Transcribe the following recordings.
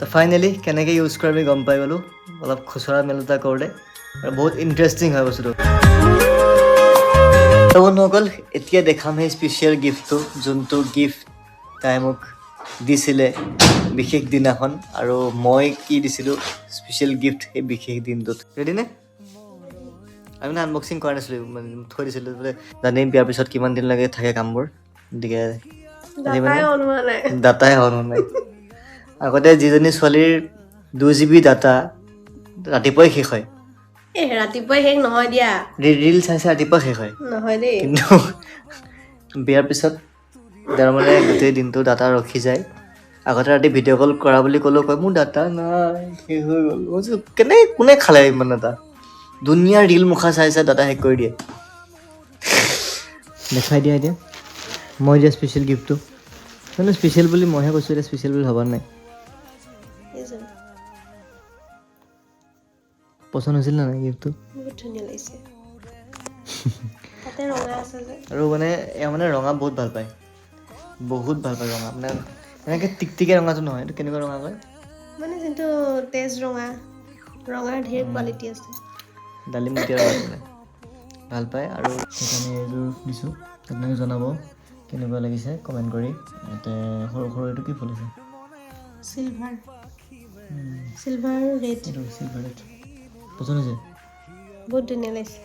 তো ফাইনেলি কেনেকৈ ইউজ কৰে আমি গম পাই গ'লোঁ অলপ খুচৰা মেলোতা কৰোঁতে আৰু বহুত ইণ্টাৰেষ্টিং হয় বস্তুটো। তো বন্ধুসকল এতিয়া দেখাম সেই স্পেচিয়েল গিফ্টটো যোনটো গিফ্ট তাই মোক দিছিলে বিশেষ দিনাখন আৰু মই কি দিছিলোঁ স্পেচিয়েল গিফ্ট সেই বিশেষ দিনটোত। ৰেডি নে? আমি মানে আনবক্সিং কৰা নাছিলোঁ, মানে থৈ দিছিলোঁ বোলে জানি বিয়াৰ পিছত কিমান দিনলৈকে থাকে কামবোৰ, গতিকে ডাটাই অন হোৱা নাই। আগতে যিজনী ছোৱালীৰ 2 GB ডাটা ৰাতিপুৱাই শেষ হয়, ৰাতিপুৱাই শেষ নহয় দিয়া, ৰিল চাই চাই ৰাতিপুৱা শেষ হয় নহয় দেই, কিন্তু বিয়াৰ পিছত তাৰ মানে গোটেই দিনটো ডাটা ৰখি যায়। আগতে ৰাতি ভিডিঅ' কল কৰা বুলি ক'লেও কয় মোৰ ডাটা নাই শেষ হৈ গ'ল। মই কোনে খালে ইমান ডাটা? দুনিয়াৰ ৰিল মুখা চাই চাই ডাটা শেষ কৰি দিয়ে। দেখাই দিয়া এতিয়া মই দিয়া স্পেচিয়েল গিফ্টটো, মানে স্পেচিয়েল বুলি মইহে কৈছোঁ, এতিয়া স্পেচিয়েল বুলি ভবা নাই। পচন্দ হৈছিল না নাই গিফ্টটো? বহুত ধুনীয়া লাগিছে। তাতে ৰঙা আছে যে, আৰু মানে এয়া মানে ৰঙা বহুত ভাল পায়, বহুত ভাল পায় ৰঙা। মানে এনেকৈ টিকটিকে ৰঙাটো নহয়, এইটো কেনেকুৱা ৰঙা কয় মানে যোনটো তেজ ৰঙা, ৰঙাৰ ধেৰ কোৱালিটি আছে। ডালিমতীয়া ৰঙাটো মানে ভাল পায়। আৰু সেইকাৰণে এইযোৰ দিছোঁ। আপোনালোকে জনাব কেনেকুৱা লাগিছে কমেণ্ট কৰি। ইয়াতে সৰু সৰু এইটো কি ফুল আছে? চিলভাৰ ৰেড, এইটো চিলভাৰ ৰেড। পচন্দ হৈছে? বহুত ধুনীয়া লাগিছে।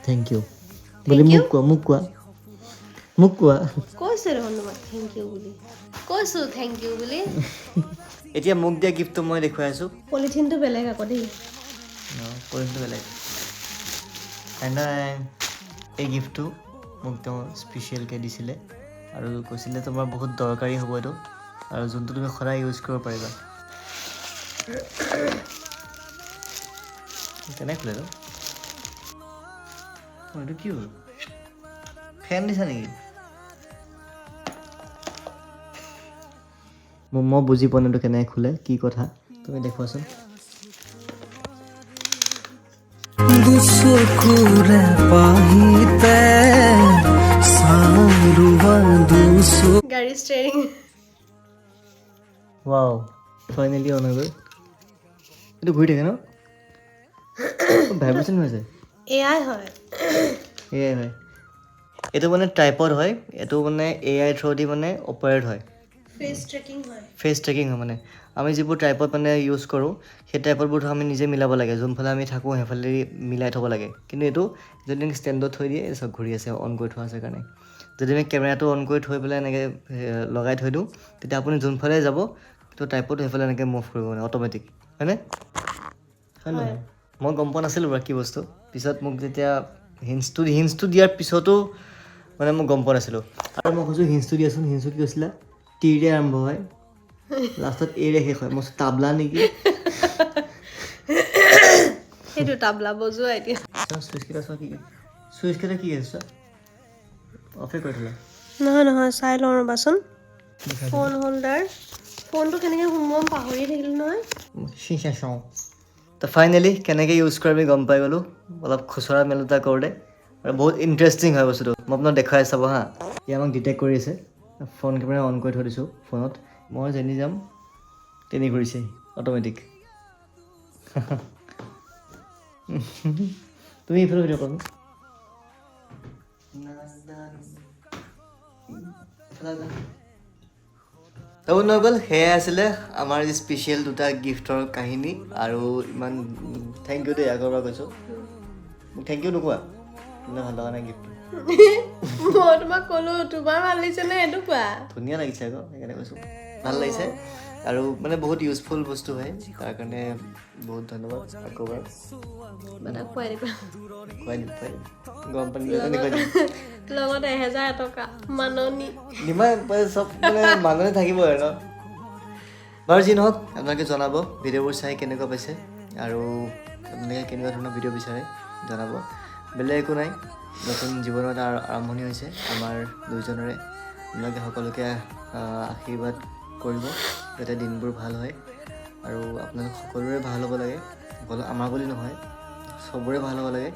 থেংক ইউ বুলি মোক কোৱা কৈছোঁ দেখোন তোমাক থেংক ইউ বুলি, কৈছোঁ থেংক ইউ বুলি। এতিয়া মোক দিয়া গিফ্টটো মই দেখুৱাই আছোঁ। পলিথিনটো বেলেগ আকৌ দেই, পলিথিনটো বেলেগ। এই গিফ্টটো মোক তেওঁ স্পেচিয়েলকৈ দিছিলে আৰু কৈছিলে তোমাৰ বহুত দৰকাৰী হ'ব এইটো, আৰু যোনটো তুমি সদায় ইউজ কৰিব পাৰিবা। কেনেকৈ খোলে এইটো? এইটো কি হ'ল? ফেন দিছা নেকি? মই বুজি পোৱা নাই এইটো কেনেকৈ খোলে, কি কথা তুমি দেখুৱাচোন। গাড়ী ষ্টেৰিং। ৱাও, ফাইনেলি অন হৈ গ'ল। এইটো ঘূৰি থাকে ন? ভাইব্ৰেশ্যন হৈ আছে। এয়াই হয়, এয়াই হয়। এইটো মানে ট্ৰাইপড হয়, এইটো মানে AI থ্ৰুদি মানে অপাৰেট হয়। ফেচ ট্ৰেকিং হয়। ফেচ ট্ৰেকিং হয়। মানে আমি যিবোৰ ট্ৰাইপড মানে ইউজ কৰোঁ সেই ট্ৰাইপডবোৰ আমি নিজে মিলাব লাগে, যোনফালে আমি থাকোঁ সেইফালেদি মিলাই থ'ব লাগে। কিন্তু এইটো যদি ষ্টেণ্ডত থৈ দিয়ে চব ঘূৰি আছে, অন কৰি থোৱা আছে কাৰণে। যদি আমি কেমেৰাটো অন কৰি থৈ পেলাই এনেকৈ লগাই থৈ দিওঁ তেতিয়া আপুনি যোনফালে যাব তো ট্ৰাইপড সেইফালে এনেকৈ মুভ কৰিব মানে অট'মেটিক, হয়নে? হয় নহয়? মই গম পোৱা নাছিলোঁ বাৰু কি বস্তু, পিছত মোক যেতিয়া হিঞ্চটো দিয়াৰ পিছতো মানে মই গম পোৱা নাছিলোঁ। আৰু মই কৈছোঁ হিঞ্চটো দিয়াচোন, হিঞ্চটো কি কৈছিলা? টিৰে আৰম্ভ হয়, লাষ্টত এৰে শেষ হয়। মই তাবলা নেকি? সেইটো তাবলা বজোৱা এতিয়া। চুইচকেইটা চোৱা, কি চুইচকেইটা কি আছে? অফে কৰি থ'লা? নহয় চাই লওঁ ৰ'বাচোন। ফোন হোল্ডাৰ, ফোনটো কেনেকৈ সোমোৱাম পাহৰি থাকিলোঁ নহয়। তো ফাইনেলি কেনেকৈ ইউজ কৰে আমি গম পাই গ'লোঁ অলপ খুচৰা মেলোতা কৰোঁতে, আৰু বহুত ইণ্টাৰেষ্টিং হয় বস্তুটো। মই আপোনাক দেখুৱাই চাব হা। ই আমাক ডিটেক্ট কৰি আছে, ফোন কেমেৰা অন কৰি থৈ দিছোঁ ফোনত। মই যেনি যাম তেনি ঘূৰিছে অট'মেটিক। তুমি এইফালে ভিডিঅ' কৰা। তো হৈ গ'ল, সেয়াই আছিলে আমাৰ স্পেচিয়েল দুটা গিফ্টৰ কাহিনী। আৰু ইমান থেংক ইউ দেই, আগৰবাৰ কৈছোঁ। মোক থেংক ইউ নোকোৱা, মানে ভাল লগা নাই গিফ্টটো। মই তোমাক ক'লোঁ তোমাৰ ভাল লাগিছে নে সেইটো কোৱা। ধুনীয়া লাগিছে আকৌ সেইকাৰণে কৈছোঁ, ভাল লাগিছে। আৰু মানে বহুত ইউজফুল বস্তু হয়, তাৰ কাৰণে বহুত ধন্যবাদ আকৌবাৰ। মানে খুৱাই দিবা, খুৱাই দিম গৰম পানী লগত 1000 টকা মাননি ইমান চব মানে মানুহে থাকিব আৰু ন। বাৰু যি নহওক, আপোনালোকে জনাব ভিডিঅ'বোৰ চাই কেনেকুৱা পাইছে, আৰু আপোনালোকে কেনেকুৱা ধৰণৰ ভিডিঅ' বিচাৰে জনাব। বেলেগ একো নাই, নতুন জীৱনৰ এটা আৰম্ভণি হৈছে আমাৰ দুয়োজনৰে। আপোনালোকে সকলোকে আশীৰ্বাদ কৰিব যাতে দিনবোৰ ভাল হয়, আৰু আপোনালোক সকলোৰে ভাল হ'ব লাগে। অকল আমাৰ বুলি নহয়, চবৰে ভাল হ'ব লাগে।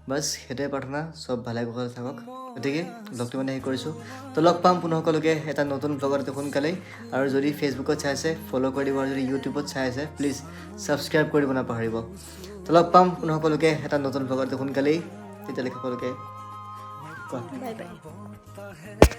বাছ সেইটোৱে প্ৰাৰ্থনা, চব ভালে কুশলে থাকক। গতিকে ব্লগটো মানে হেৰি কৰিছোঁ তো লগ পাম পুনৰ সকলোকে এটা নতুন ব্লগত সোনকালেই আৰু যদি ফেচবুকত চাই আছে ফ'ল' কৰি দিব আৰু যদি ইউটিউবত চাই আছে প্লিজ ছাবস্ক্ৰাইব কৰিব নাপাহৰিব তো লগ পাম পুনৰ সকলোকে এটা নতুন ব্লগত সোনকালেই তেতিয়ালৈকে সকলোকে কোৱা বাই বাই